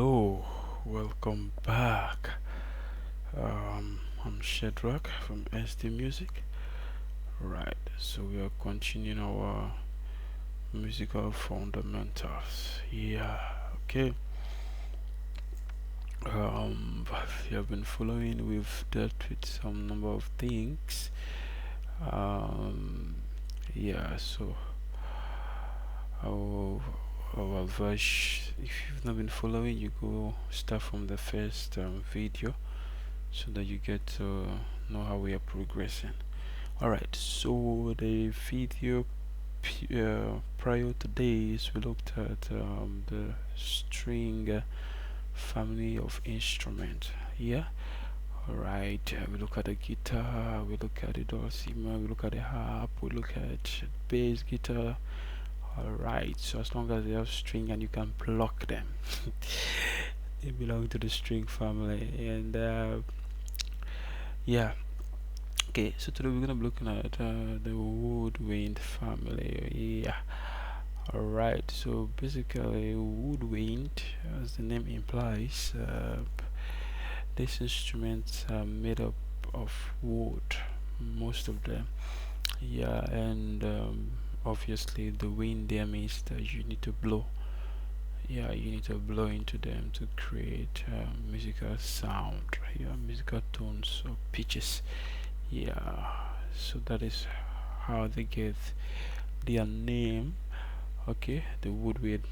Hello, welcome back. I'm Shedrack from SD Music. Right, so we are continuing our musical fundamentals. Yeah, okay. If you have been following, we've dealt with some number of things. Um, yeah, so I'll, I'll advise if you've not been following, you go start from the first video so that you get to know how we are progressing. Alright, so the video prior to this, we looked at the string family of instruments. Yeah, alright, we look at the guitar, we look at the dulcimer, we look at the harp, we look at bass guitar. Alright, so as long as they have string and you can pluck them, they belong to the string family. And yeah, okay, so today we're gonna be looking at the woodwind family. Yeah, alright, so basically, woodwind, as the name implies, these instruments are made up of wood, most of them. Yeah, and obviously, the wind there means that you need to blow. Yeah, you need to blow into them to create musical sound, yeah, musical tones or pitches. Yeah, so that is how they get their name. Okay, the Woodwind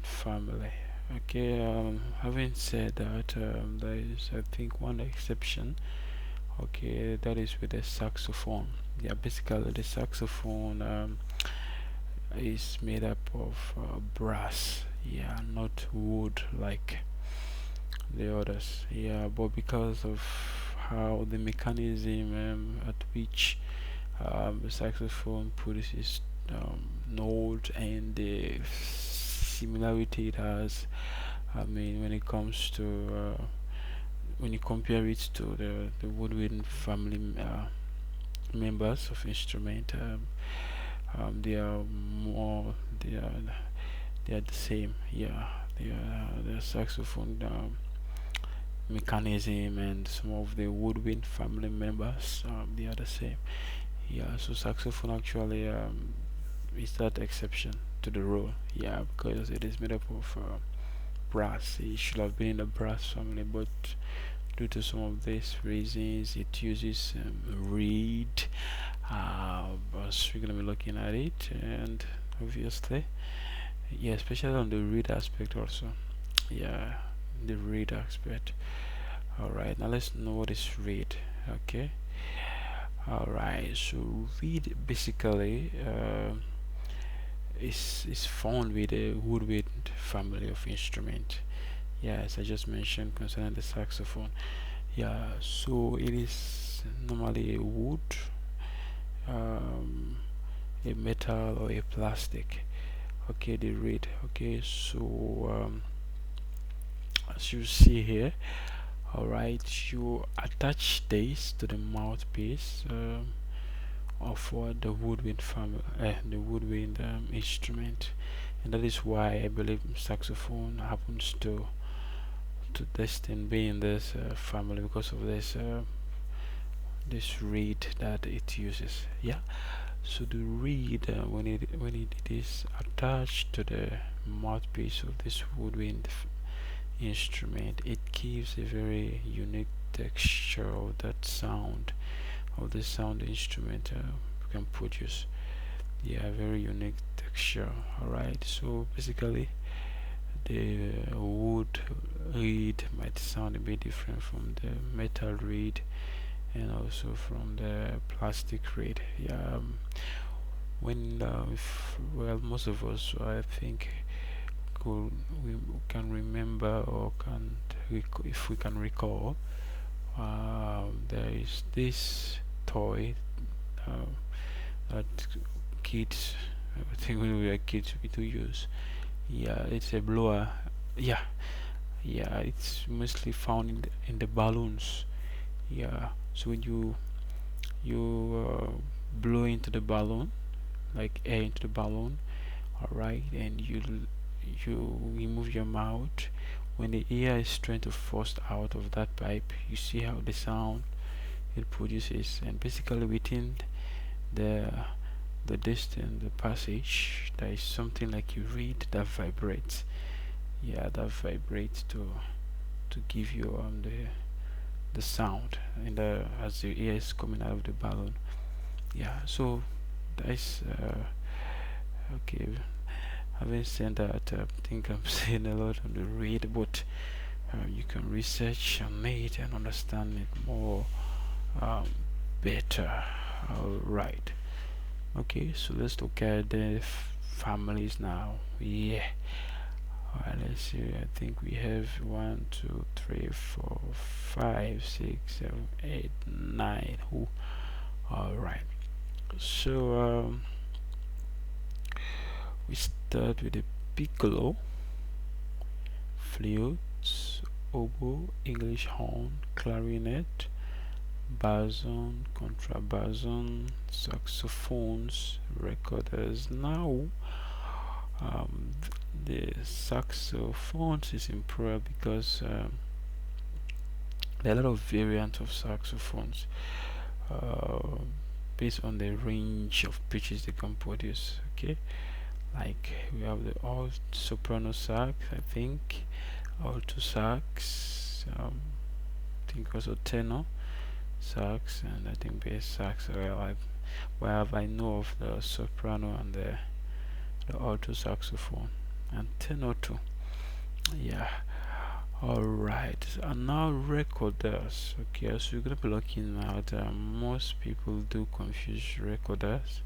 family. Okay, having said that, there is, I think, one exception. Okay, that is with the saxophone. Yeah, basically the saxophone is made up of brass. Yeah, not wood like the others. Yeah, but because of how the mechanism at which the saxophone produces note and the similarity it has. I mean, when it comes to when you compare it to the woodwind family members of instrument, they are more they are the same. Yeah, they are the saxophone mechanism and some of the woodwind family members they are the same. Yeah, so saxophone actually is that exception to the rule. Yeah, because it is made up of brass. It should have been in the brass family, but due to some of these reasons, it uses reed. But we're gonna be looking at it, and obviously, yeah, especially on the reed aspect also. Yeah, the reed aspect. All right, now let's know what is reed. Okay. All right, so reed basically is found with the woodwind family of instrument. Yeah, as I just mentioned concerning the saxophone. Yeah, so it is normally a wood, um, a metal, or a plastic. Okay, the reed. Okay, so as you see here, all right, you attach this to the mouthpiece of what the woodwind family, the woodwind instrument, and that is why I believe saxophone happens to this thing be in this family because of this reed that it uses. Yeah, so the reed when it is attached to the mouthpiece of this woodwind instrument, it gives a very unique texture of that sound of the sound instrument can produce. Yeah, very unique texture. All right, so basically the wood reed might sound a bit different from the metal reed and also from the plastic reed. Yeah, when if, well, most of us, I think, we can remember or can if we can recall, there is this toy uh, that kids, I think when we were kids, we do use. Yeah, it's a blower. Yeah, yeah, it's mostly found in the balloons. Yeah, so when you blow into the balloon, like air into the balloon, all right, and you remove your mouth when the air is trying to force out of that pipe, you see how the sound it produces, and basically within the distance, the passage, there is something like a reed that vibrates. Yeah, that vibrates to give you the sound and as the air is coming out of the balloon. Yeah, so that's okay. Having said that, I think I'm saying a lot on the read, but you can research on it and understand it more um, better. All right. Okay, so let's look at the families now. Yeah. Alright, let's see. I think we have 1, 2, 3, 4, 5, 6, 7, 8, 9. Who? Alright. So we start with the piccolo, flutes, oboe, English horn, clarinet, bason, contrabason, saxophones, recorders. Now, the saxophones is important because there are a lot of variants of saxophones uh, based on the range of pitches they can produce. Okay, like we have the alt soprano sax, I think, alto sax, I think also tenor sax, and I think bass sax. Well, I know of the soprano and the alto saxophone and tenor too. Yeah. Alright, and now recorders. Okay, so we're gonna be looking at most people do confuse recorders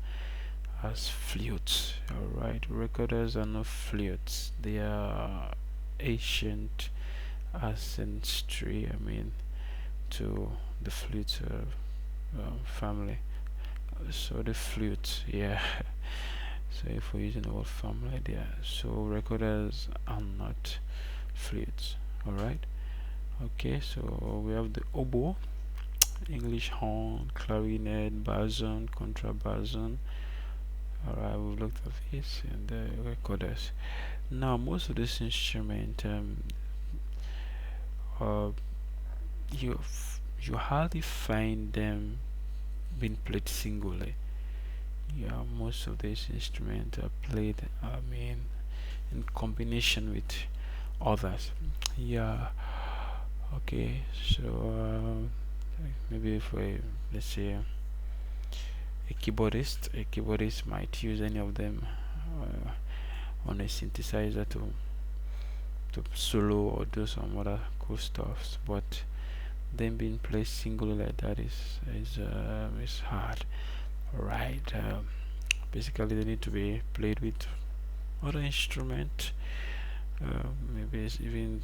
as flutes. Alright, recorders are not flutes, they are ancient ancestry, I mean, to the flute family. So the flute, yeah. So if we're using the word family there, so recorders are not flutes. Alright, okay, so we have the oboe, English horn, clarinet, bason, contrabason. Alright, we've looked at this and the recorders. Now most of this instrument uh, you you hardly find them being played singly. Yeah, most of these instruments are played, I mean, in combination with others. Yeah. Okay. So maybe if we, let's say, a keyboardist might use any of them on a synthesizer to solo or do some other cool stuff. But them being played singly like that is hard. Right. Basically, they need to be played with other instrument. Maybe it's even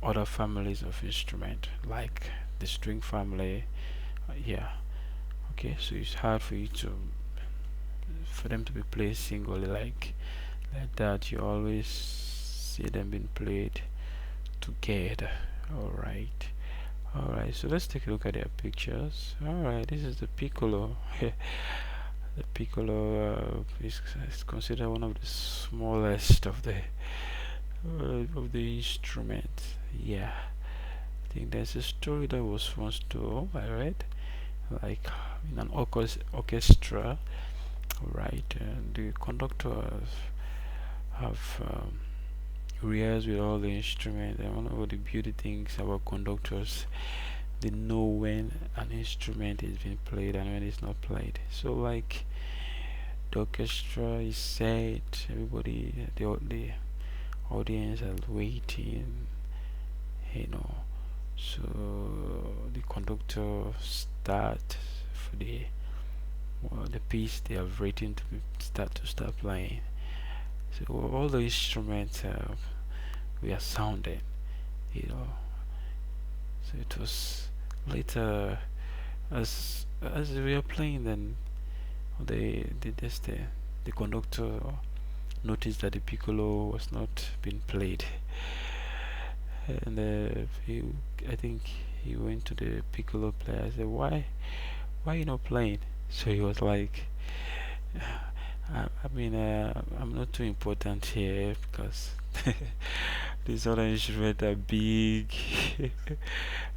other families of instrument like the string family. Yeah. Okay. So it's hard for you to for them to be played singly like that. You always see them being played together. All right. All right. So let's take a look at their pictures. All right. This is the piccolo. The piccolo is considered one of the smallest of the instruments. Yeah, I think there's a story that was once told. I read like in an orchestra, right? And the conductors have rehearsed with all the instruments. And one of the beauty things about conductors, they know when an instrument is being played and when it's not played. So like the orchestra is set, everybody, the audience are waiting, you know. So the conductor start for the piece they have written to start playing. So all the instruments we are sounding, you know. So it was later as we are playing, then the conductor noticed that the piccolo was not being played, and I think he went to the piccolo player and said, why you not playing? So he was like, I mean, I'm not too important here because These other instruments are big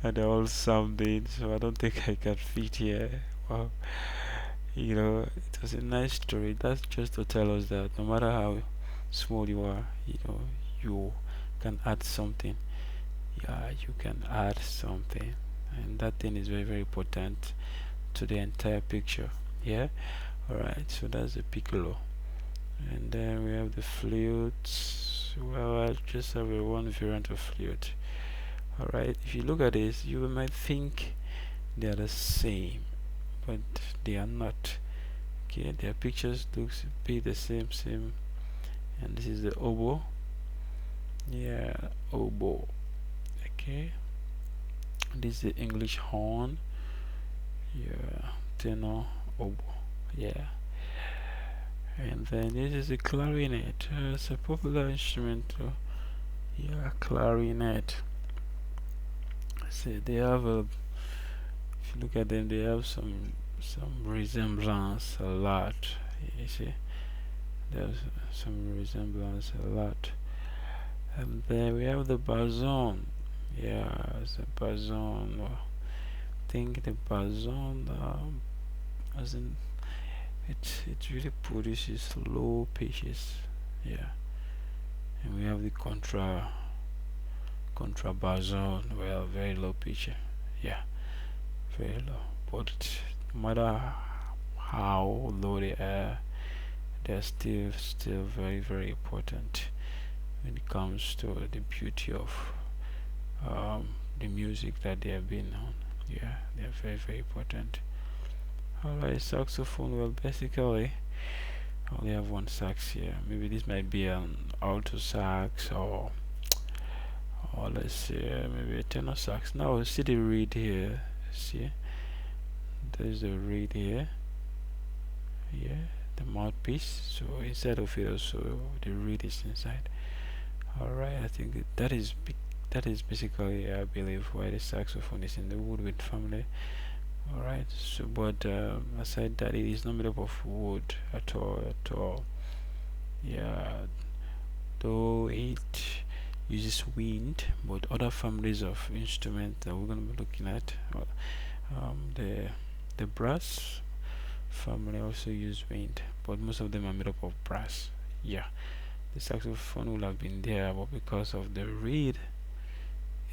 and they're all sounding, so I don't think I can fit here. Wow. It was a nice story. That's just to tell us that no matter how small you are, you can add something. Yeah, you can add something, and that thing is very, very important to the entire picture. Yeah. All right. So that's the piccolo, and then we have the flute. Well, I just have a one variant of flute. All right. If you look at this, you might think they are the same, but they are not. Okay, their pictures looks be the same, and this is the oboe. Yeah, oboe. Okay, this is the English horn. Yeah, tenor, oboe. Yeah, and then this is the clarinet. It's a popular instrument. Yeah, clarinet. See, they have a. If you look at them, they have some resemblance a lot. You see, there's some resemblance a lot. And then we have the bason. Yeah, it's a bason. I think the bason, as in, it really produces low pitches. Yeah, and we have the contrabason. Well, very low pitch. Yeah, very low. But no matter how low they are, they're still very, very important when it comes to the beauty of the music that they have been on. Yeah, they're very, very important. Alright, saxophone. Well, basically, I only have one sax here. Maybe this might be an alto sax, or let's see, maybe a tenor sax. Now, see the reed here. See, there's the reed here. Yeah, the mouthpiece. So inside of it, also the reed is inside. Alright, I think that is basically, I believe, why the saxophone is in the Woodwind family. Alright, so but aside that, it is not made up of wood at all. Yeah, though it uses wind, but other families of instruments that we're going to be looking at, the brass family also use wind, but most of them are made up of brass. Yeah, the saxophone would have been there, but because of the reed,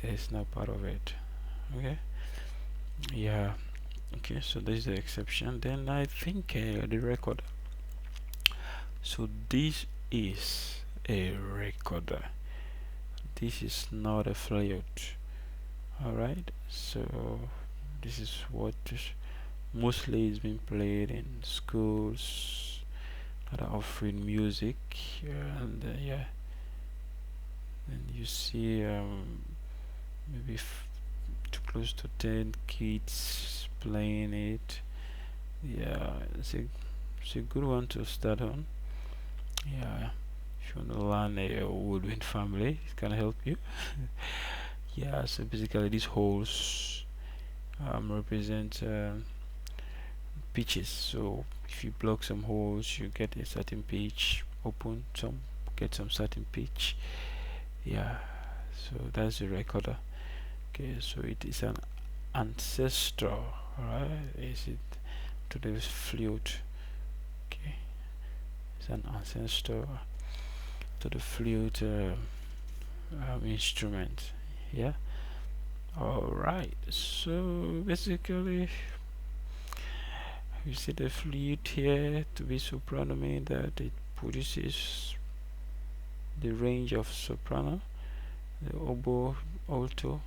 it's not part of it. Okay. Yeah. Okay, so this is the exception. Then I think the record. So this is a recorder. This is not a flute. Alright, so this is what mostly is being played in schools that are offering music, and yeah, and you see maybe too close to 10 kids playing it. Yeah, it's a good one to start on. Yeah, if you want to learn a woodwind family, it can help you. Yeah, so basically these holes represent pitches. So if you block some holes, you get a certain pitch. Open some, get some certain pitch. Yeah, so that's the recorder. Okay, so it is an ancestor, right? Is it to the flute? Okay, it's an ancestor to the flute instrument. Yeah. All right. So basically, you see the flute here to be soprano mean that it produces the range of soprano, the oboe, alto,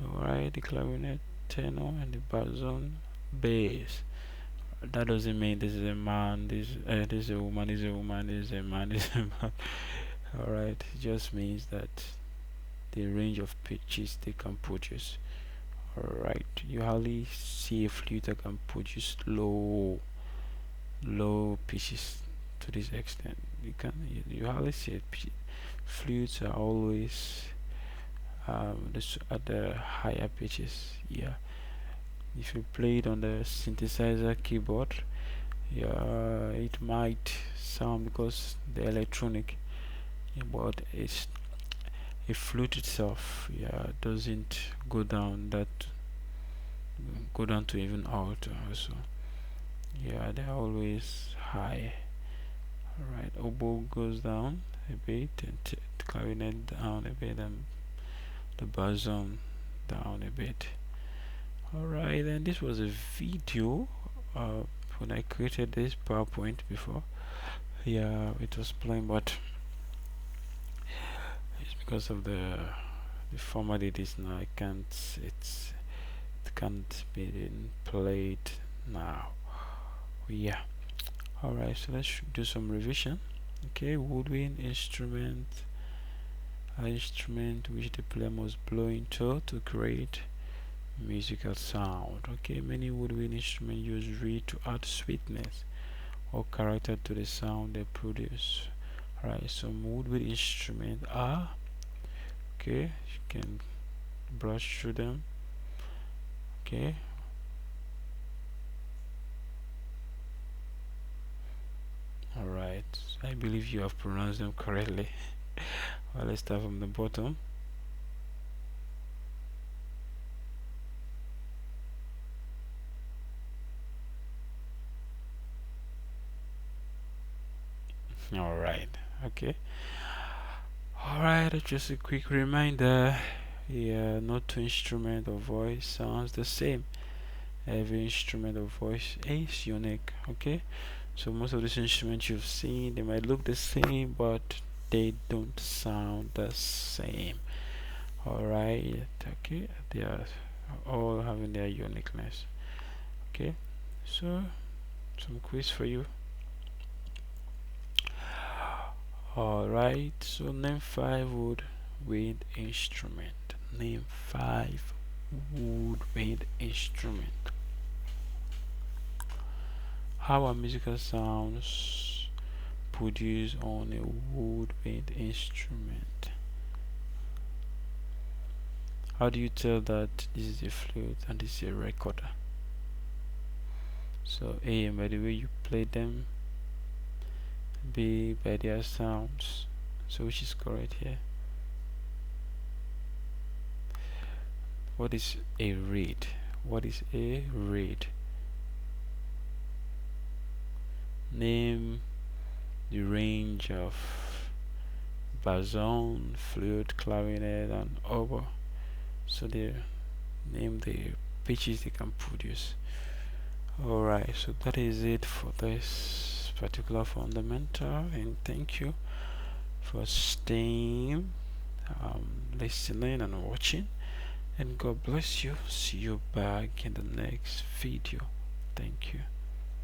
alright, the clarinet, tenor, and the bass, bass. That doesn't mean this is a man, this is a woman, this is a woman, this is a man, this is a man. Alright, it just means that the range of pitches they can produce. Alright, you hardly see a flute that can produce low pitches to this extent. You hardly see it. Flutes are always at the higher pitches. Yeah, if you play it on the synthesizer keyboard, yeah, it might sound because the electronic, yeah, but a flute itself, yeah, doesn't go down to even alt also. Yeah, they're always high. Alright, oboe goes down a bit, and clarinet down a bit, and the baritone down a bit. Alright, and this was a video when I created this PowerPoint before. Yeah, it was playing, but it's because of the format it is now. I can't. It can't be played now. Yeah. Alright, so let's do some revision. Okay, woodwind instrument, an instrument which the player must blow into to create musical sound. Okay, many woodwind instruments use reed to add sweetness or character to the sound they produce. Alright, some woodwind instruments are, okay, you can brush through them. Okay, alright, I believe you have pronounced them correctly. Well, let's start from the bottom. Alright, okay. Alright, just a quick reminder. Yeah, no two instrument or voice sounds the same. Every instrument or voice is unique. Okay, so most of these instruments you've seen, they might look the same, but they don't sound the same. Alright, okay, they are all having their uniqueness. Okay, so some quiz for you. Alright, so name 5 woodwind instrument. Name 5 woodwind instrument. How are musical sounds produced on a woodwind instrument? How do you tell that this is a flute and this is a recorder? So A, by the way you play them, B, by their sounds. So which is correct here? What is a reed? What is a reed? Name the range of baritone, flute, clarinet, and oboe. So they name the pitches they can produce. Alright, so that is it for this particular fundamental, and thank you for staying, listening and watching, and God bless you. See you back in the next video. Thank you.